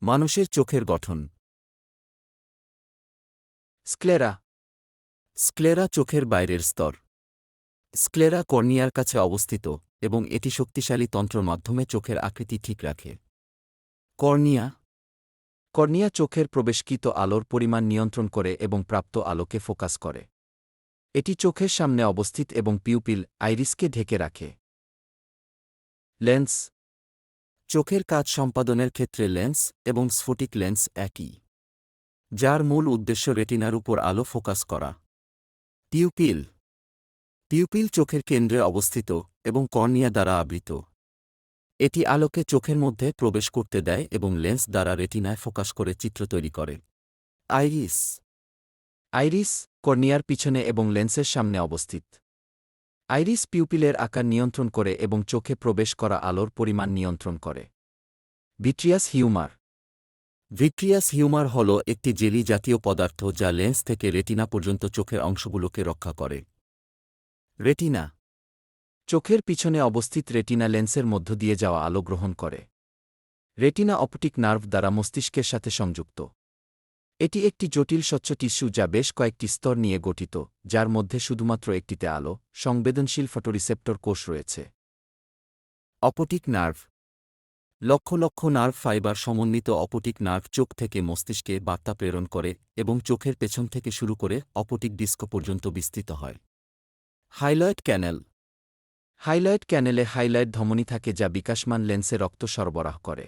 মানুষের চোখের গঠন। স্ক্লেরা। স্ক্লেরা চোখের বাইরের স্তর। স্ক্লেরা কর্নিয়ার কাছে অবস্থিত এবং এটি শক্তিশালী তন্ত্রের মাধ্যমে চোখের আকৃতি ঠিক রাখে। কর্নিয়া। কর্নিয়া চোখের প্রবেশকৃত আলোর পরিমাণ নিয়ন্ত্রণ করে এবং প্রাপ্ত আলোকে ফোকাস করে। এটি চোখের সামনে অবস্থিত এবং পিউপিল, আইরিসকে ঢেকে রাখে। লেন্স। চোখের কাজ সম্পাদনের ক্ষেত্রে লেন্স এবং স্ফটিক লেন্স একই, যার মূল উদ্দেশ্য রেটিনার উপর আলো ফোকাস করা। পিউপিল। পিউপিল চোখের কেন্দ্রে অবস্থিত এবং কর্নিয়া দ্বারা আবৃত। এটি আলোকে চোখের মধ্যে প্রবেশ করতে দেয় এবং লেন্স দ্বারা রেটিনায় ফোকাস করে চিত্র তৈরি করে। আইরিস। আইরিস, কর্নিয়ার পিছনে এবং লেন্সের সামনে অবস্থিত। আইরিস পিউপিলের আকার নিয়ন্ত্রণ করে এবং চোখে প্রবেশ করা আলোর পরিমাণ নিয়ন্ত্রণ করে। Vitreous humour. ভিট্রিয়াস হিউমার হল একটি জেলি জাতীয় পদার্থ যা লেন্স থেকে রেটিনা পর্যন্ত চোখের অংশগুলোকে রক্ষা করে। রেটিনা। চোখের পিছনে অবস্থিত রেটিনা লেন্সের মধ্য দিয়ে যাওয়া আলো গ্রহণ করে। রেটিনা অপটিক নার্ভ দ্বারা মস্তিষ্কের সাথে সংযুক্ত। এটি একটি জটিল স্বচ্ছ টিস্যু যা বেশ কয়েকটি স্তর নিয়ে গঠিত, যার মধ্যে শুধুমাত্র একটিতে আলো সংবেদনশীল ফটোরিসেপ্টর কোষ রয়েছে। Optic nerve. Lakh lakh nerve fibre সমন্বিত অপটিক নার্ভ চোখ থেকে মস্তিষ্কে বার্তা প্রেরণ করে এবং চোখের পেছন থেকে শুরু করে অপটিক ডিস্ক পর্যন্ত বিস্তৃত হয়। হাইলয়েড ক্যানেল। হাইলয়েড ক্যানেলে হাইলয়েড ধমনী থাকে যা বিকাশমান লেন্সে রক্ত সরবরাহ করে।